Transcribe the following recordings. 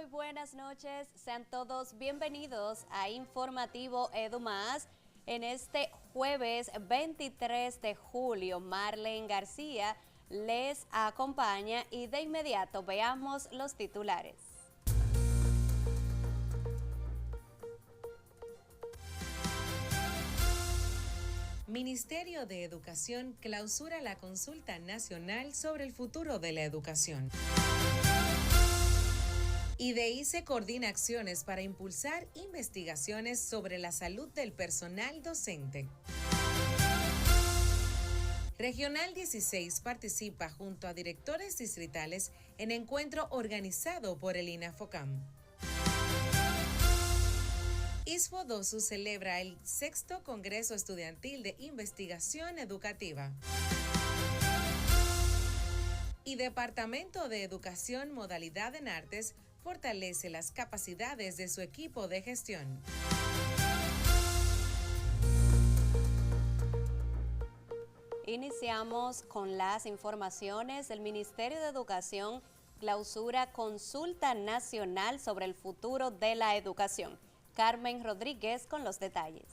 Muy buenas noches, sean todos bienvenidos a Informativo EduMás. En este jueves 23 de julio, Marlene García les acompaña y de inmediato veamos los titulares. Ministerio de Educación clausura la consulta nacional sobre el futuro de la educación. IDEICE coordina acciones para impulsar investigaciones sobre la salud del personal docente. Regional 16 participa junto a directores distritales en encuentro organizado por el INAFOCAM. ISFO-DOSU celebra el 6º Congreso Estudiantil de Investigación Educativa. Y Departamento de Educación Modalidad en Artes fortalece las capacidades de su equipo de gestión. Iniciamos con las informaciones. El Ministerio de Educación clausura consulta nacional sobre el futuro de la educación. Carmen Rodríguez con los detalles.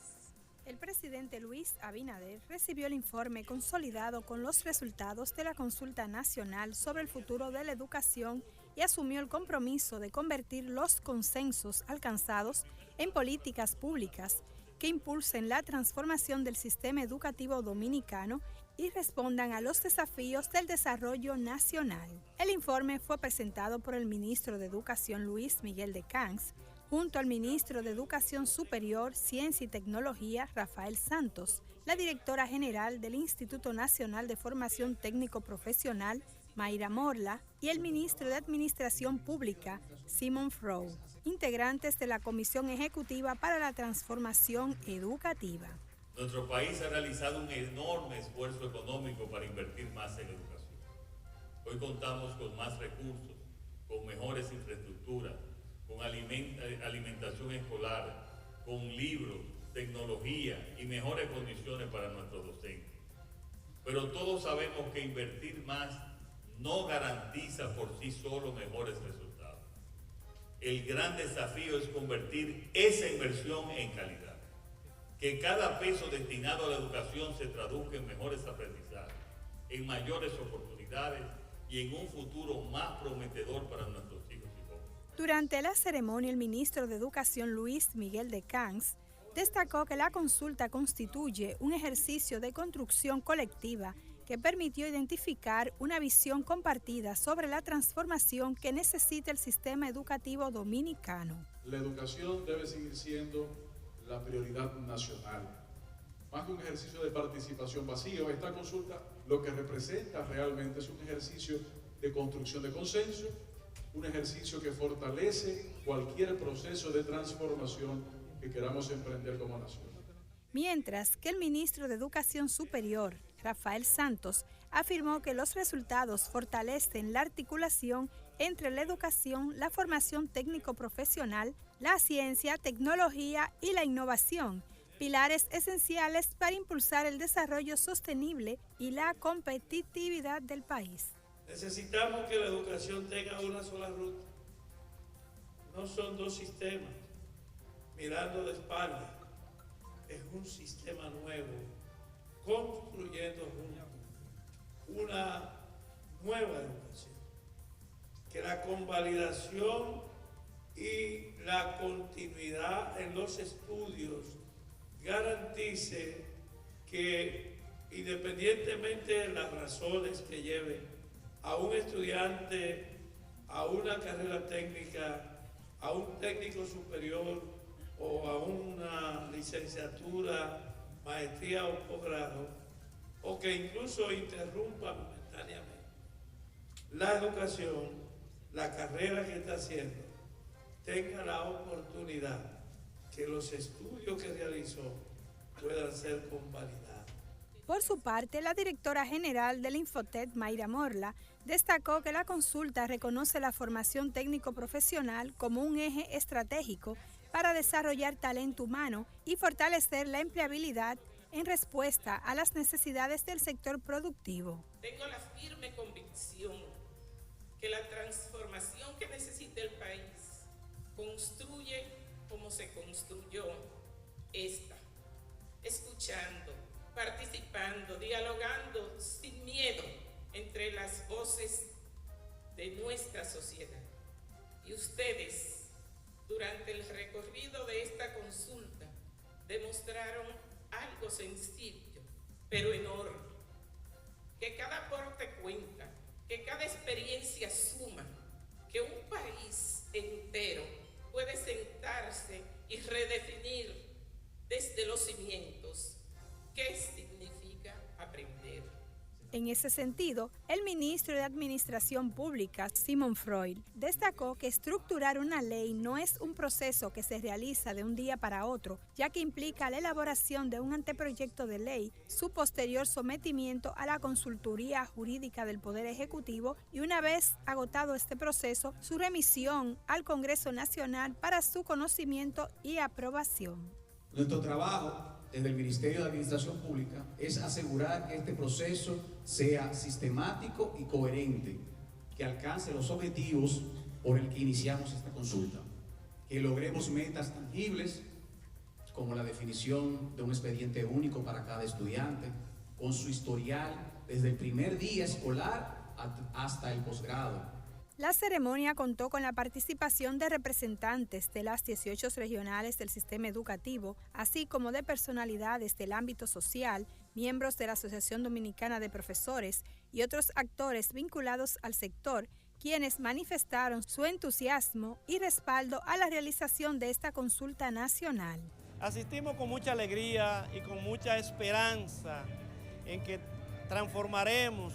El presidente Luis Abinader recibió el informe consolidado con los resultados de la consulta nacional sobre el futuro de la educación y asumió el compromiso de convertir los consensos alcanzados en políticas públicas que impulsen la transformación del sistema educativo dominicano y respondan a los desafíos del desarrollo nacional. El informe fue presentado por el ministro de Educación Luis Miguel de Camps, junto al ministro de Educación Superior, Ciencia y Tecnología, Rafael Santos, la directora general del Instituto Nacional de Formación Técnico Profesional, Mayra Morla, y el ministro de Administración Pública, Simon Frow, integrantes de la Comisión Ejecutiva para la Transformación Educativa. Nuestro país ha realizado un enorme esfuerzo económico para invertir más en educación. Hoy contamos con más recursos, con mejores infraestructuras, con alimentación escolar, con libros, tecnología y mejores condiciones para nuestros docentes. Pero todos sabemos que invertir más no garantiza por sí solo mejores resultados. El gran desafío es convertir esa inversión en calidad. Que cada peso destinado a la educación se traduzca en mejores aprendizajes, en mayores oportunidades y en un futuro más prometedor para nuestros hijos y jóvenes. Durante la ceremonia, el ministro de Educación Luis Miguel de Camps destacó que la consulta constituye un ejercicio de construcción colectiva que permitió identificar una visión compartida sobre la transformación que necesita el sistema educativo dominicano. La educación debe seguir siendo la prioridad nacional. Más que un ejercicio de participación vacío, esta consulta lo que representa realmente es un ejercicio de construcción de consenso, un ejercicio que fortalece cualquier proceso de transformación que queramos emprender como nación. Mientras que el ministro de Educación Superior, Rafael Santos, afirmó que los resultados fortalecen la articulación entre la educación, la formación técnico-profesional, la ciencia, tecnología y la innovación, pilares esenciales para impulsar el desarrollo sostenible y la competitividad del país. Necesitamos que la educación tenga una sola ruta. No son dos sistemas mirando de espalda. Es un sistema nuevo, construyendo juntos una nueva educación. Que la convalidación y la continuidad en los estudios garantice que, independientemente de las razones que lleven a un estudiante a una carrera técnica, a un técnico superior o a una licenciatura, maestría o posgrado, o que incluso interrumpa momentáneamente la educación, la carrera que está haciendo, tenga la oportunidad que los estudios que realizó puedan ser convalidados. Por su parte, la directora general del Infotet, Mayra Morla, destacó que la consulta reconoce la formación técnico-profesional como un eje estratégico para desarrollar talento humano y fortalecer la empleabilidad en respuesta a las necesidades del sector productivo. Tengo la firme convicción que la transformación que necesita el país construye como se construyó esta, escuchando, participando, dialogando sin miedo entre las voces de nuestra sociedad. Y ustedes, durante el recorrido de esta consulta, demostraron algo sencillo, pero enorme, que cada aporte cuenta, que cada experiencia suma, que un país entero puede sentarse y redefinir desde los cimientos qué significa aprender. En ese sentido, el ministro de Administración Pública, Simón Freud, destacó que estructurar una ley no es un proceso que se realiza de un día para otro, ya que implica la elaboración de un anteproyecto de ley, su posterior sometimiento a la consultoría jurídica del Poder Ejecutivo y, una vez agotado este proceso, su remisión al Congreso Nacional para su conocimiento y aprobación. Nuestro trabajo desde el Ministerio de Administración Pública es asegurar que este proceso sea sistemático y coherente, que alcance los objetivos por el que iniciamos esta consulta, que logremos metas tangibles como la definición de un expediente único para cada estudiante, con su historial desde el primer día escolar hasta el posgrado. La ceremonia contó con la participación de representantes de las 18 regionales del sistema educativo, así como de personalidades del ámbito social, miembros de la Asociación Dominicana de Profesores y otros actores vinculados al sector, quienes manifestaron su entusiasmo y respaldo a la realización de esta consulta nacional. Asistimos con mucha alegría y con mucha esperanza en que transformaremos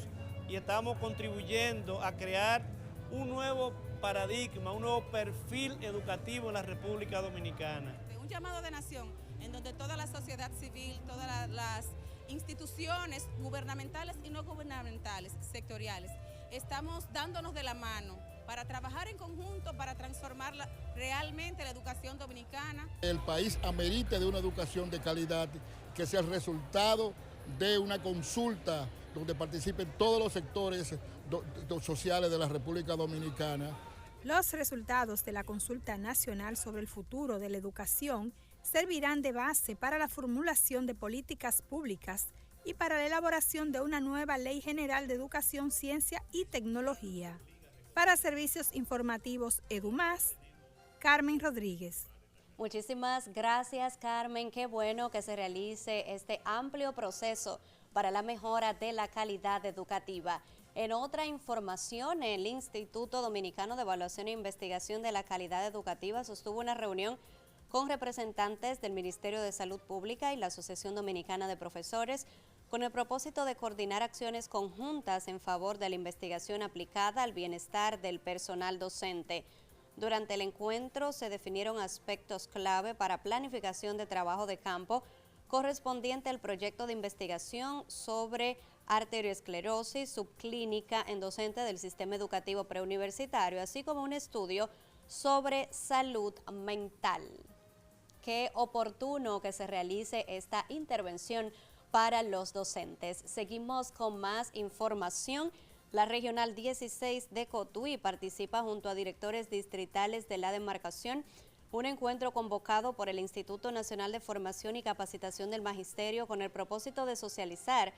y estamos contribuyendo a crear un nuevo paradigma, un nuevo perfil educativo en la República Dominicana. Un llamado de nación en donde toda la sociedad civil, todas las instituciones gubernamentales y no gubernamentales, sectoriales, estamos dándonos de la mano para trabajar en conjunto, para transformar realmente la educación dominicana. El país amerita de una educación de calidad que sea el resultado de una consulta donde participen todos los sectores sociales de la República Dominicana. Los resultados de la consulta nacional sobre el futuro de la educación servirán de base para la formulación de políticas públicas y para la elaboración de una nueva Ley General de Educación, Ciencia y Tecnología. Para Servicios Informativos EduMás, Carmen Rodríguez. Muchísimas gracias, Carmen. Qué bueno que se realice este amplio proceso para la mejora de la calidad educativa. En otra información, el Instituto Dominicano de Evaluación e Investigación de la Calidad Educativa sostuvo una reunión con representantes del Ministerio de Salud Pública y la Asociación Dominicana de Profesores con el propósito de coordinar acciones conjuntas en favor de la investigación aplicada al bienestar del personal docente. Durante el encuentro se definieron aspectos clave para planificación de trabajo de campo correspondiente al proyecto de investigación sobre arteriosclerosis subclínica en docente del sistema educativo preuniversitario, así como un estudio sobre salud mental. Qué oportuno que se realice esta intervención para los docentes. Seguimos con más información. La Regional 16 de Cotuí participa junto a directores distritales de la demarcación un encuentro convocado por el Instituto Nacional de Formación y Capacitación del Magisterio con el propósito de socializar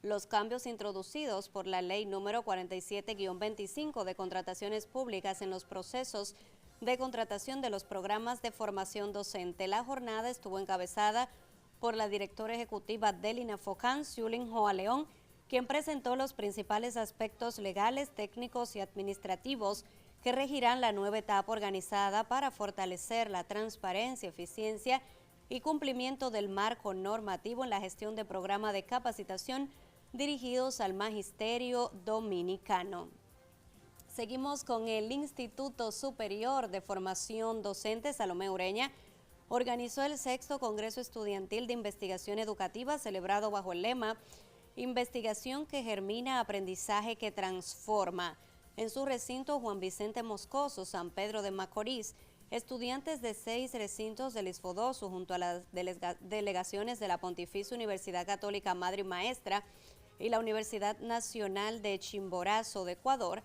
los cambios introducidos por la Ley número 47-25 de contrataciones públicas en los procesos de contratación de los programas de formación docente. La jornada estuvo encabezada por la directora ejecutiva del INAFOCAN, Yulin Joa León, quien presentó los principales aspectos legales, técnicos y administrativos que regirán la nueva etapa organizada para fortalecer la transparencia, eficiencia y cumplimiento del marco normativo en la gestión de programas de capacitación dirigidos al magisterio dominicano. Seguimos con el Instituto Superior de Formación Docente Salomé Ureña. Organizó el 6º Congreso Estudiantil de Investigación Educativa celebrado bajo el lema Investigación que germina, aprendizaje que transforma. En su recinto Juan Vicente Moscoso, San Pedro de Macorís, estudiantes de 6 recintos del ISFODOSU junto a las delegaciones de la Pontificia Universidad Católica Madre y Maestra y la Universidad Nacional de Chimborazo de Ecuador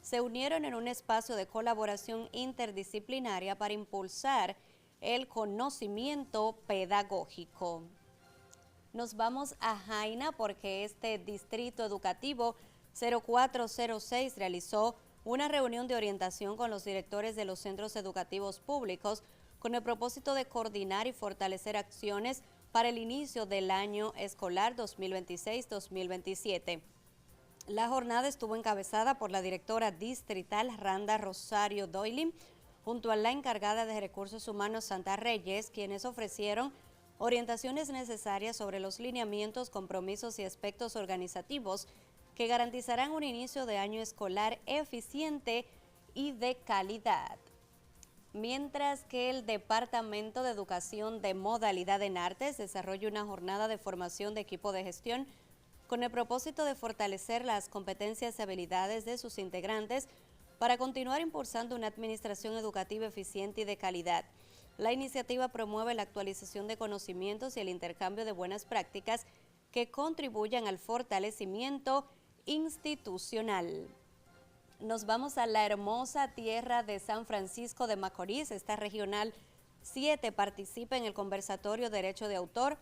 se unieron en un espacio de colaboración interdisciplinaria para impulsar el conocimiento pedagógico. Nos vamos a Jaina porque este distrito educativo 0406 realizó una reunión de orientación con los directores de los centros educativos públicos con el propósito de coordinar y fortalecer acciones para el inicio del año escolar 2026-2027. La jornada estuvo encabezada por la directora distrital Randa Rosario Doyle, junto a la encargada de Recursos Humanos Santa Reyes, quienes ofrecieron orientaciones necesarias sobre los lineamientos, compromisos y aspectos organizativos que garantizarán un inicio de año escolar eficiente y de calidad. Mientras que el Departamento de Educación de Modalidad en Artes desarrolla una jornada de formación de equipo de gestión con el propósito de fortalecer las competencias y habilidades de sus integrantes para continuar impulsando una administración educativa eficiente y de calidad. La iniciativa promueve la actualización de conocimientos y el intercambio de buenas prácticas que contribuyan al fortalecimiento institucional. Nos vamos a la hermosa tierra de San Francisco de Macorís. Esta regional 7 participa en el conversatorio Derecho de Autor,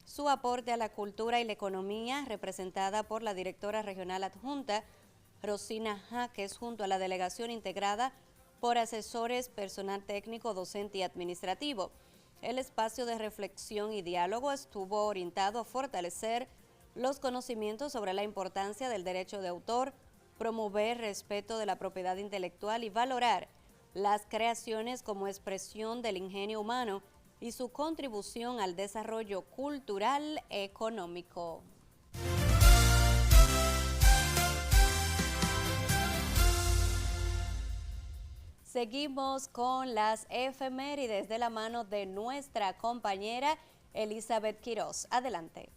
su aporte a la cultura y la economía, representada por la directora regional adjunta, Rosina Jaques, junto a la delegación integrada por asesores, personal técnico, docente y administrativo. El espacio de reflexión y diálogo estuvo orientado a fortalecer los conocimientos sobre la importancia del derecho de autor, promover respeto de la propiedad intelectual y valorar las creaciones como expresión del ingenio humano y su contribución al desarrollo cultural económico. Seguimos con las efemérides de la mano de nuestra compañera Elizabeth Quiroz. Adelante.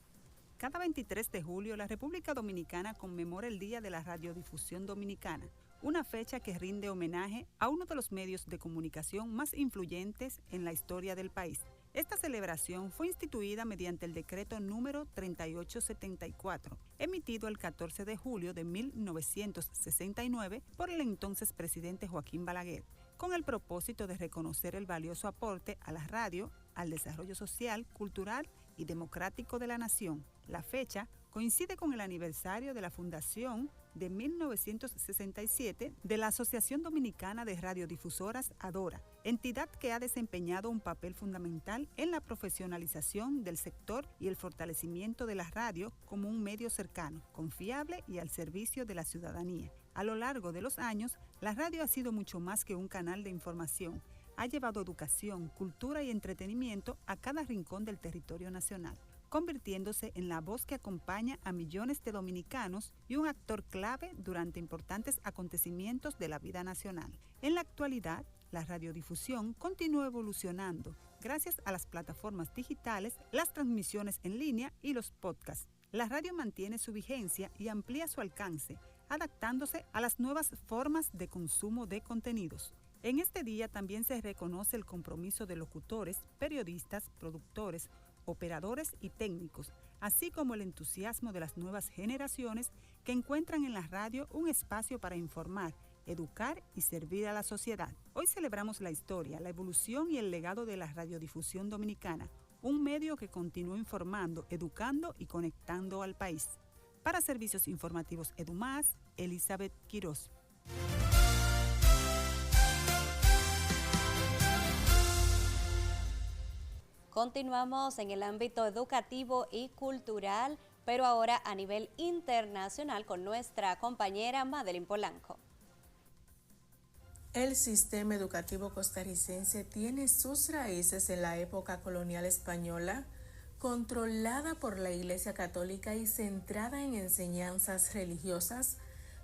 Cada 23 de julio, la República Dominicana conmemora el Día de la Radiodifusión Dominicana, una fecha que rinde homenaje a uno de los medios de comunicación más influyentes en la historia del país. Esta celebración fue instituida mediante el decreto número 3874, emitido el 14 de julio de 1969 por el entonces presidente Joaquín Balaguer, con el propósito de reconocer el valioso aporte a la radio, al desarrollo social, cultural y democrático de la nación. La fecha coincide con el aniversario de la fundación de 1967 de la Asociación Dominicana de Radiodifusoras ADORA, entidad que ha desempeñado un papel fundamental en la profesionalización del sector y el fortalecimiento de la radio como un medio cercano, confiable y al servicio de la ciudadanía. A lo largo de los años, la radio ha sido mucho más que un canal de información. Ha llevado educación, cultura y entretenimiento a cada rincón del territorio nacional, convirtiéndose en la voz que acompaña a millones de dominicanos y un actor clave durante importantes acontecimientos de la vida nacional. En la actualidad, la radiodifusión continúa evolucionando gracias a las plataformas digitales, las transmisiones en línea y los podcasts. La radio mantiene su vigencia y amplía su alcance, adaptándose a las nuevas formas de consumo de contenidos. En este día también se reconoce el compromiso de locutores, periodistas, productores, operadores y técnicos, así como el entusiasmo de las nuevas generaciones que encuentran en la radio un espacio para informar, educar y servir a la sociedad. Hoy celebramos la historia, la evolución y el legado de la radiodifusión dominicana, un medio que continúa informando, educando y conectando al país. Para Servicios Informativos EduMás, Elizabeth Quiroz. Continuamos en el ámbito educativo y cultural, pero ahora a nivel internacional con nuestra compañera Madeline Polanco. El sistema educativo costarricense tiene sus raíces en la época colonial española, controlada por la Iglesia Católica y centrada en enseñanzas religiosas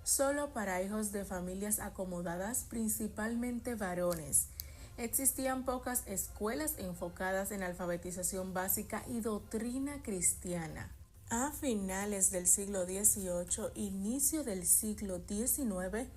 solo para hijos de familias acomodadas, principalmente varones. Existían pocas escuelas enfocadas en alfabetización básica y doctrina cristiana. A finales del siglo XVIII, inicio del siglo XIX,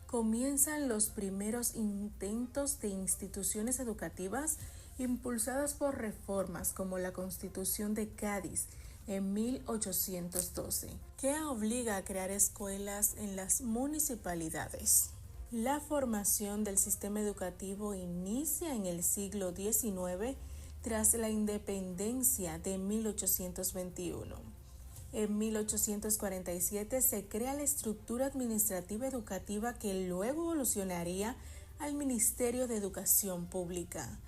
comienzan los primeros intentos de instituciones educativas impulsadas por reformas como la Constitución de Cádiz en 1812, que obliga a crear escuelas en las municipalidades. La formación del sistema educativo inicia en el siglo XIX tras la independencia de 1821. En 1847 se crea la estructura administrativa educativa que luego evolucionaría al Ministerio de Educación Pública.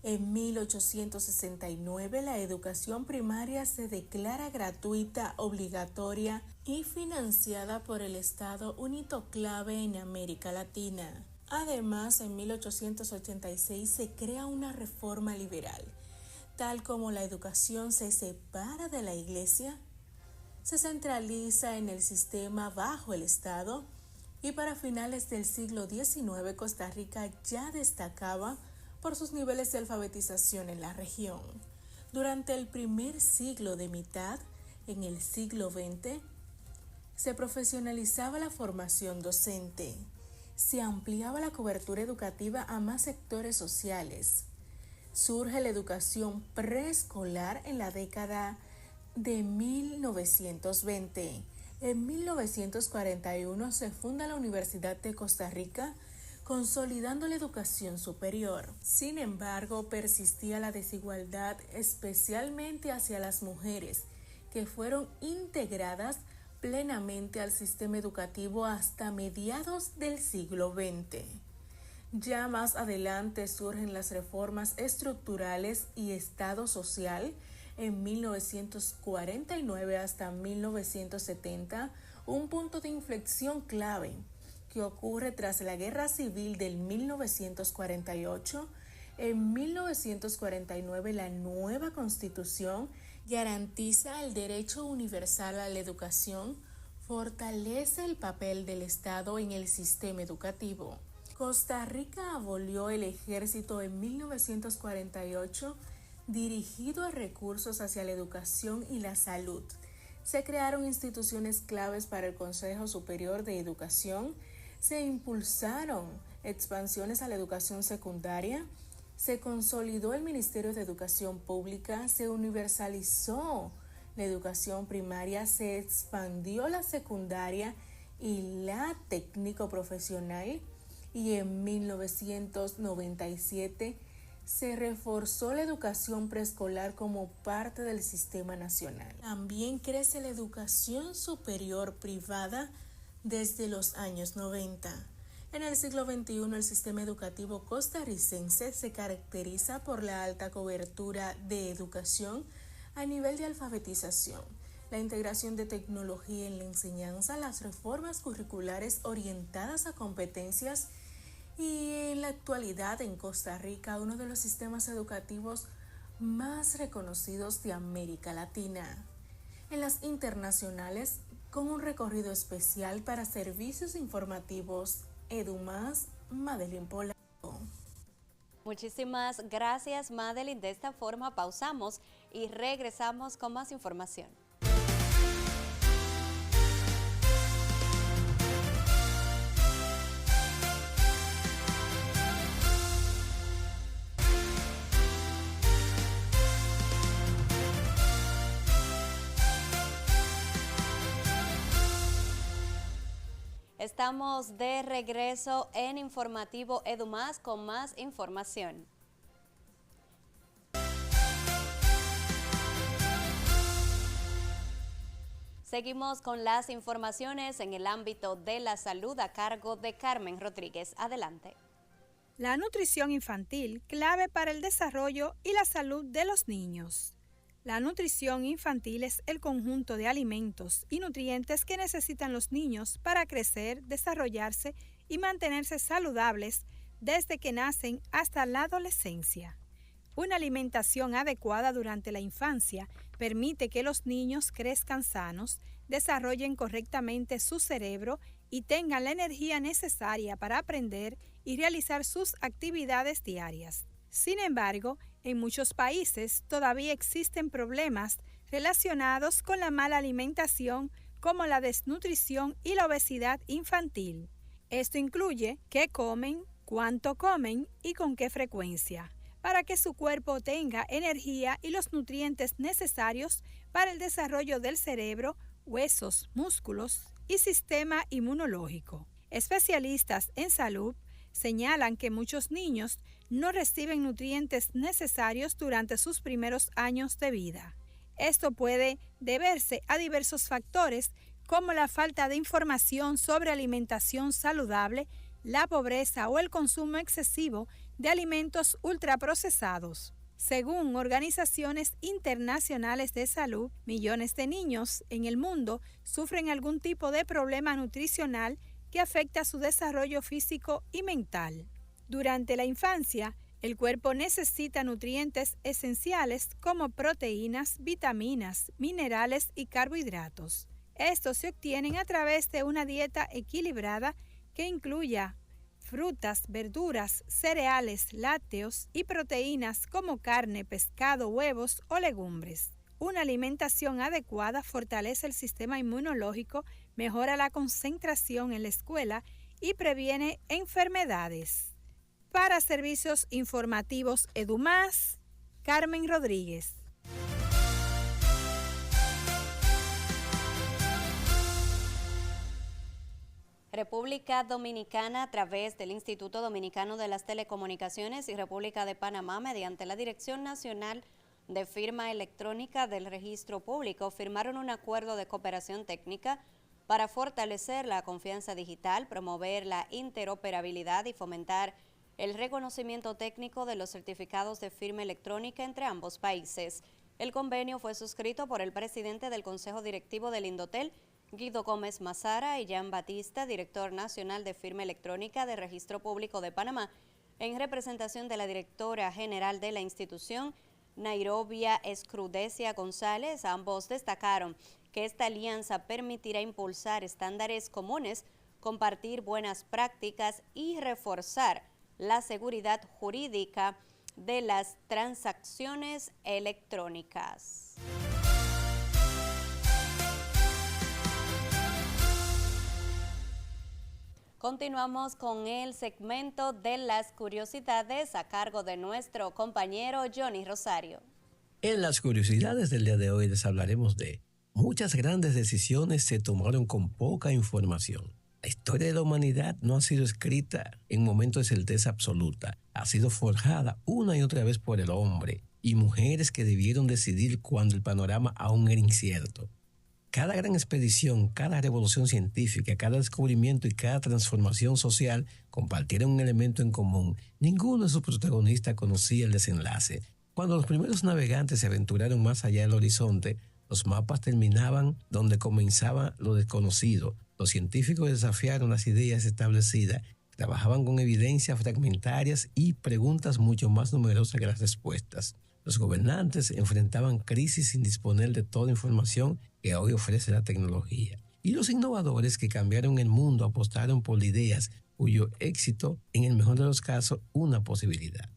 En 1869 la educación primaria se declara gratuita, obligatoria y financiada por el Estado, un hito clave en América Latina. Además, en 1886 se crea una reforma liberal. Tal como la educación se separa de la Iglesia, se centraliza en el sistema bajo el Estado y para finales del siglo XIX Costa Rica ya destacaba por sus niveles de alfabetización en la región. Durante el primer siglo de mitad, en el siglo XX, se profesionalizaba la formación docente, se ampliaba la cobertura educativa a más sectores sociales. Surge la educación preescolar en la década de 1920. En 1941 se funda la Universidad de Costa Rica, consolidando la educación superior. Sin embargo, persistía la desigualdad, especialmente hacia las mujeres, que fueron integradas plenamente al sistema educativo hasta mediados del siglo XX. Ya más adelante surgen las reformas estructurales y Estado social. En 1949 hasta 1970, un punto de inflexión clave que ocurre tras la Guerra Civil del 1948. En 1949 la nueva Constitución garantiza el derecho universal a la educación, fortalece el papel del Estado en el sistema educativo. Costa Rica abolió el ejército en 1948, dirigido a recursos hacia la educación y la salud. Se crearon instituciones claves para el Consejo Superior de Educación, se impulsaron expansiones a la educación secundaria, se consolidó el Ministerio de Educación Pública, se universalizó la educación primaria, se expandió la secundaria y la técnico-profesional, y en 1997 se reforzó la educación preescolar como parte del sistema nacional. También crece la educación superior privada desde los años 90. En el siglo XXI, el sistema educativo costarricense se caracteriza por la alta cobertura de educación a nivel de alfabetización, la integración de tecnología en la enseñanza, las reformas curriculares orientadas a competencias y en la actualidad en Costa Rica uno de los sistemas educativos más reconocidos de América Latina. En las internacionales, con un recorrido especial para servicios informativos, EduMás, Madeline Polanco. Muchísimas gracias, Madeline. De esta forma pausamos y regresamos con más información. Estamos de regreso en Informativo EduMás con más información. Seguimos con las informaciones en el ámbito de la salud a cargo de Carmen Rodríguez. Adelante. La nutrición infantil, clave para el desarrollo y la salud de los niños. La nutrición infantil es el conjunto de alimentos y nutrientes que necesitan los niños para crecer, desarrollarse y mantenerse saludables desde que nacen hasta la adolescencia. Una alimentación adecuada durante la infancia permite que los niños crezcan sanos, desarrollen correctamente su cerebro y tengan la energía necesaria para aprender y realizar sus actividades diarias. Sin embargo, en muchos países todavía existen problemas relacionados con la mala alimentación, como la desnutrición y la obesidad infantil. Esto incluye qué comen, cuánto comen y con qué frecuencia, para que su cuerpo tenga energía y los nutrientes necesarios para el desarrollo del cerebro, huesos, músculos y sistema inmunológico. Especialistas en salud señalan que muchos niños no reciben nutrientes necesarios durante sus primeros años de vida. Esto puede deberse a diversos factores como la falta de información sobre alimentación saludable, la pobreza o el consumo excesivo de alimentos ultraprocesados. Según organizaciones internacionales de salud, millones de niños en el mundo sufren algún tipo de problema nutricional que afecta su desarrollo físico y mental. Durante la infancia, el cuerpo necesita nutrientes esenciales como proteínas, vitaminas, minerales y carbohidratos. Estos se obtienen a través de una dieta equilibrada que incluya frutas, verduras, cereales, lácteos y proteínas como carne, pescado, huevos o legumbres. Una alimentación adecuada fortalece el sistema inmunológico, mejora la concentración en la escuela y previene enfermedades. Para servicios informativos EduMás, Carmen Rodríguez. República Dominicana, a través del Instituto Dominicano de las Telecomunicaciones, y República de Panamá, mediante la Dirección Nacional de Firma Electrónica del Registro Público, firmaron un acuerdo de cooperación técnica para fortalecer la confianza digital, promover la interoperabilidad y fomentar el reconocimiento técnico de los certificados de firma electrónica entre ambos países. El convenio fue suscrito por el presidente del Consejo Directivo del Indotel, Guido Gómez Mazara, y Jean Batista, director nacional de firma electrónica de Registro Público de Panamá, en representación de la directora general de la institución, Nairobia Escrudecia González. Ambos destacaron que esta alianza permitirá impulsar estándares comunes, compartir buenas prácticas y reforzar la seguridad jurídica de las transacciones electrónicas. Continuamos con el segmento de las curiosidades a cargo de nuestro compañero Johnny Rosario. En las curiosidades del día de hoy les hablaremos de muchas grandes decisiones se tomaron con poca información. La historia de la humanidad no ha sido escrita en momentos de certeza absoluta, ha sido forjada una y otra vez por el hombre y mujeres que debieron decidir cuando el panorama aún era incierto. Cada gran expedición, cada revolución científica, cada descubrimiento y cada transformación social compartieron un elemento en común. Ninguno de sus protagonistas conocía el desenlace. Cuando los primeros navegantes se aventuraron más allá del horizonte, los mapas terminaban donde comenzaba lo desconocido. Los científicos desafiaron las ideas establecidas, trabajaban con evidencias fragmentarias y preguntas mucho más numerosas que las respuestas. Los gobernantes enfrentaban crisis sin disponer de toda información que hoy ofrece la tecnología. Y los innovadores que cambiaron el mundo apostaron por ideas cuyo éxito, en el mejor de los casos, una posibilidad.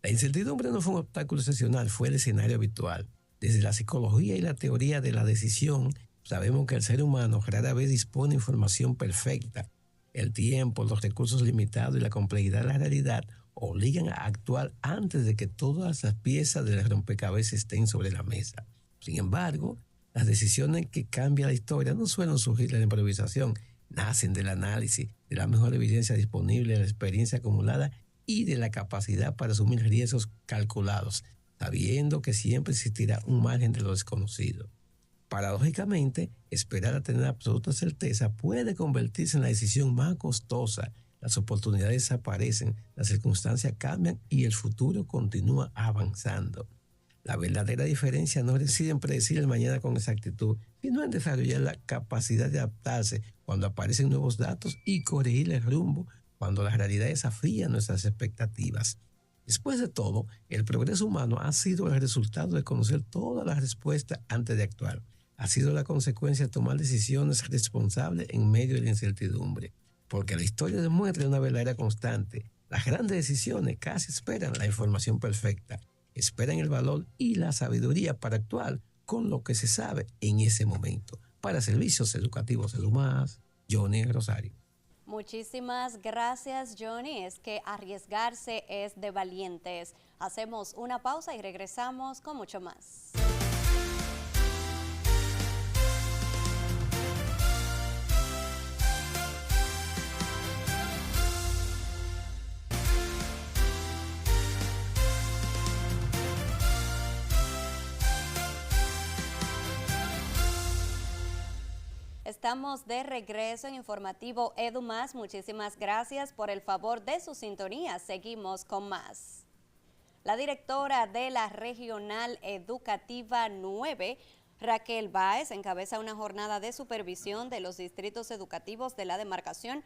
La incertidumbre no fue un obstáculo excepcional, fue el escenario habitual. Desde la psicología y la teoría de la decisión, sabemos que el ser humano rara vez dispone de información perfecta. El tiempo, los recursos limitados y la complejidad de la realidad obligan a actuar antes de que todas las piezas del rompecabezas estén sobre la mesa. Sin embargo, las decisiones que cambian la historia no suelen surgir de la improvisación, nacen del análisis, de la mejor evidencia disponible, de la experiencia acumulada y de la capacidad para asumir riesgos calculados, sabiendo que siempre existirá un margen de lo desconocido. Paradójicamente, esperar a tener absoluta certeza puede convertirse en la decisión más costosa. Las oportunidades desaparecen, las circunstancias cambian y el futuro continúa avanzando. La verdadera diferencia no reside en predecir el mañana con exactitud, sino en desarrollar la capacidad de adaptarse cuando aparecen nuevos datos y corregir el rumbo cuando la realidad desafía nuestras expectativas. Después de todo, el progreso humano ha sido el resultado de conocer todas las respuestas antes de actuar. Ha sido la consecuencia de tomar decisiones responsables en medio de la incertidumbre. Porque la historia demuestra una verdadera constante. Las grandes decisiones casi esperan la información perfecta, esperan el valor y la sabiduría para actuar con lo que se sabe en ese momento. Para Servicios Educativos EduMás, Johnny Rosario. Muchísimas gracias, Johnny. Es que arriesgarse es de valientes. Hacemos una pausa y regresamos con mucho más. estamos de regreso en Informativo Edu Más. Muchísimas gracias por el favor de su sintonía. Seguimos con más. La directora de la Regional Educativa 9, Raquel Báez, encabeza una jornada de supervisión de los distritos educativos de la demarcación,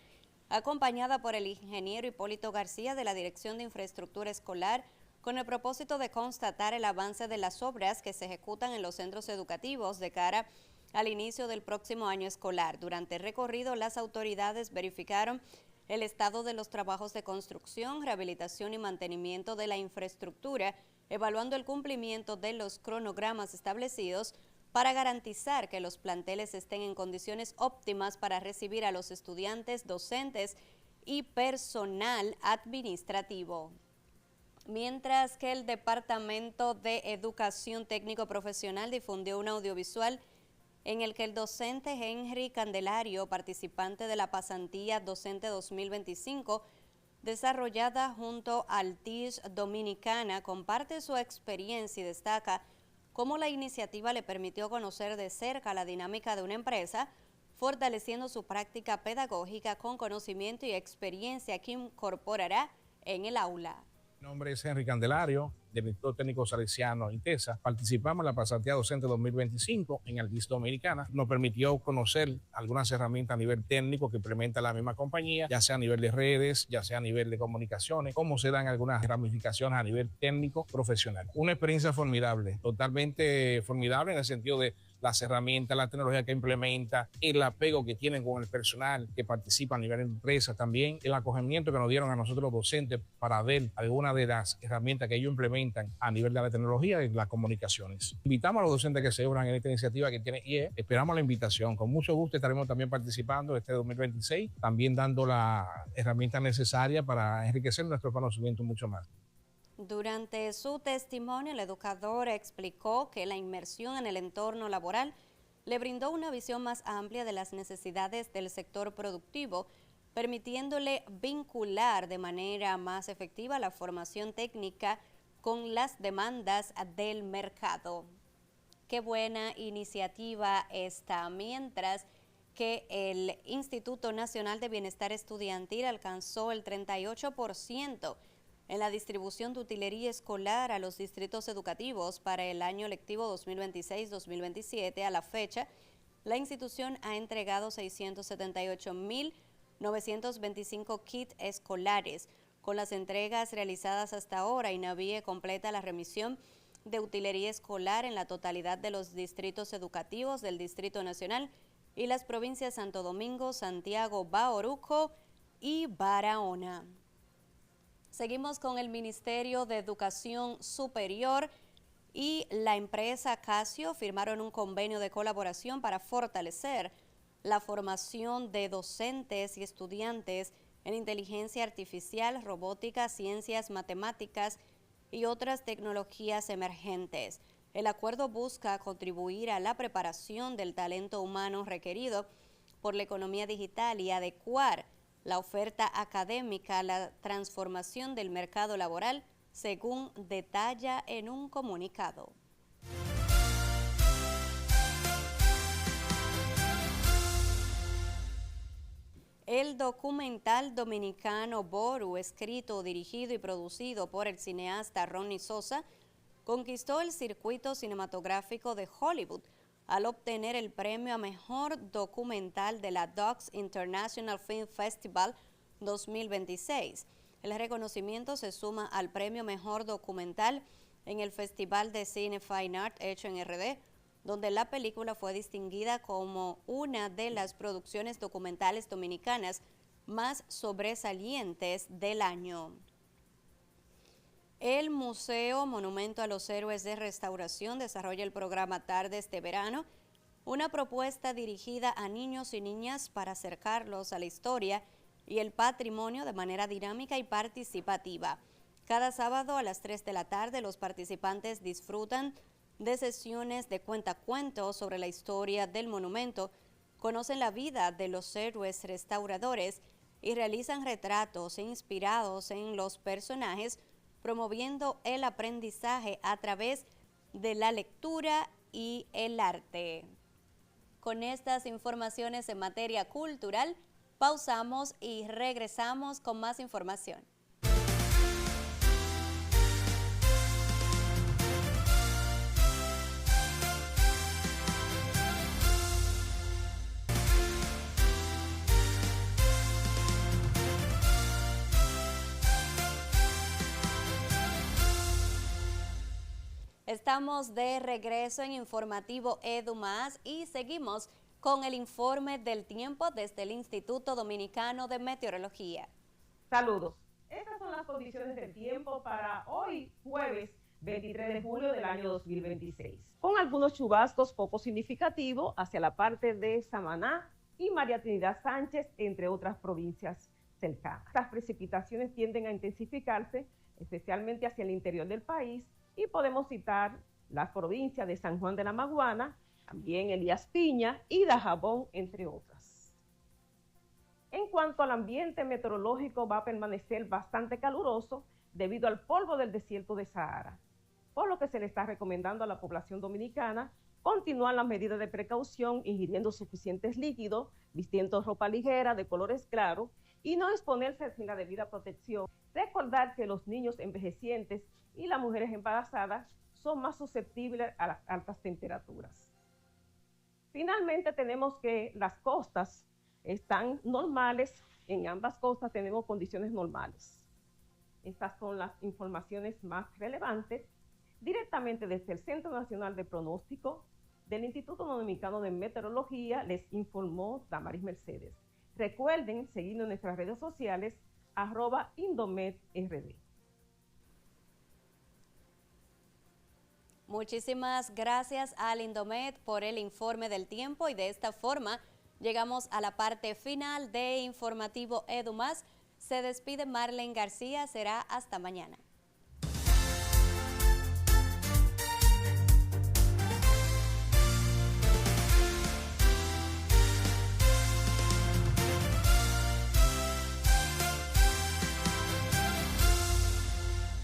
acompañada por el ingeniero Hipólito García de la Dirección de Infraestructura Escolar, con el propósito de constatar el avance de las obras que se ejecutan en los centros educativos de cara al inicio del próximo año escolar. Durante el recorrido, las autoridades verificaron el estado de los trabajos de construcción, rehabilitación y mantenimiento de la infraestructura, evaluando el cumplimiento de los cronogramas establecidos para garantizar que los planteles estén en condiciones óptimas para recibir a los estudiantes, docentes y personal administrativo. Mientras que el Departamento de Educación Técnico Profesional difundió un audiovisual en el que el docente Henry Candelario, participante de la pasantía docente 2025, desarrollada junto al TIS Dominicana, comparte su experiencia y destaca cómo la iniciativa le permitió conocer de cerca la dinámica de una empresa, fortaleciendo su práctica pedagógica con conocimiento y experiencia que incorporará en el aula. Mi nombre es Henry Candelario, del Instituto Técnico Salesiano INTESA. Participamos en la pasantía docente 2025 en el DIS Dominicana. Nos permitió conocer algunas herramientas a nivel técnico que implementa la misma compañía, ya sea a nivel de redes, ya sea a nivel de comunicaciones, cómo se dan algunas ramificaciones a nivel técnico profesional. Una experiencia formidable, totalmente formidable en el sentido de las herramientas, la tecnología que implementa, el apego que tienen con el personal que participa a nivel de empresa también, el acogimiento que nos dieron a nosotros los docentes para ver algunas de las herramientas que ellos implementan a nivel de la tecnología y las comunicaciones. Invitamos a los docentes que se unan en esta iniciativa que tiene IE, esperamos la invitación. Con mucho gusto estaremos también participando este 2026, también dando la herramienta necesaria para enriquecer nuestro conocimiento mucho más. Durante su testimonio, el educador explicó que la inmersión en el entorno laboral le brindó una visión más amplia de las necesidades del sector productivo, permitiéndole vincular de manera más efectiva la formación técnica con las demandas del mercado. Qué buena iniciativa esta, mientras que el Instituto Nacional de Bienestar Estudiantil alcanzó el 38% en la distribución de utilería escolar a los distritos educativos para el año lectivo 2026-2027. A la fecha, la institución ha entregado 678.925 kits escolares. Con las entregas realizadas hasta ahora, INAVIE completa la remisión de utilería escolar en la totalidad de los distritos educativos del Distrito Nacional y las provincias Santo Domingo, Santiago, Bauruco y Barahona. Seguimos con el Ministerio de Educación Superior y la empresa Casio firmaron un convenio de colaboración para fortalecer la formación de docentes y estudiantes en inteligencia artificial, robótica, ciencias, matemáticas y otras tecnologías emergentes. El acuerdo busca contribuir a la preparación del talento humano requerido por la economía digital y adecuar la oferta académica a la transformación del mercado laboral, según detalla en un comunicado. El documental dominicano Boru, escrito, dirigido y producido por el cineasta Ronnie Sosa, conquistó el circuito cinematográfico de Hollywood al obtener el premio a Mejor Documental de la Docs International Film Festival 2026. El reconocimiento se suma al premio Mejor Documental en el Festival de Cine Fine Art hecho en RD, donde la película fue distinguida como una de las producciones documentales dominicanas más sobresalientes del año. El Museo Monumento a los Héroes de Restauración desarrolla el programa Tardes de Verano, una propuesta dirigida a niños y niñas para acercarlos a la historia y el patrimonio de manera dinámica y participativa. Cada sábado a las 3 de la tarde los participantes disfrutan de sesiones de cuentacuentos sobre la historia del monumento, conocen la vida de los héroes restauradores y realizan retratos inspirados en los personajes, promoviendo el aprendizaje a través de la lectura y el arte. con estas informaciones en materia cultural. Pausamos y regresamos con más información. Estamos de regreso en Informativo Edu Más y seguimos con el informe del tiempo desde el Instituto Dominicano de Meteorología. Saludos. Estas son las condiciones del tiempo para hoy, jueves 23 de julio del año 2026. Con algunos chubascos poco significativos hacia la parte de Samaná y María Trinidad Sánchez, entre otras provincias cercanas. Estas precipitaciones tienden a intensificarse, especialmente hacia el interior del país, y podemos citar las provincias de San Juan de la Maguana, también Elías Piña y Dajabón, entre otras. En cuanto al ambiente meteorológico, va a permanecer bastante caluroso debido al polvo del desierto de Sahara, por lo que se le está recomendando a la población dominicana continuar las medidas de precaución, ingiriendo suficientes líquidos, vistiendo ropa ligera de colores claros y no exponerse sin la debida protección. Recordar que los niños envejecientes y las mujeres embarazadas son más susceptibles a las altas temperaturas. Finalmente tenemos que las costas están normales, en ambas costas tenemos condiciones normales. Estas son las informaciones más relevantes directamente desde el Centro Nacional de Pronóstico del Instituto Dominicano de Meteorología. Les informó Damaris Mercedes. Recuerden seguirnos en nuestras redes sociales @IndometRD. Muchísimas gracias al Indomet por el informe del tiempo y de esta forma llegamos a la parte final de Informativo Edu Más. Se despide Marlene García, será hasta mañana.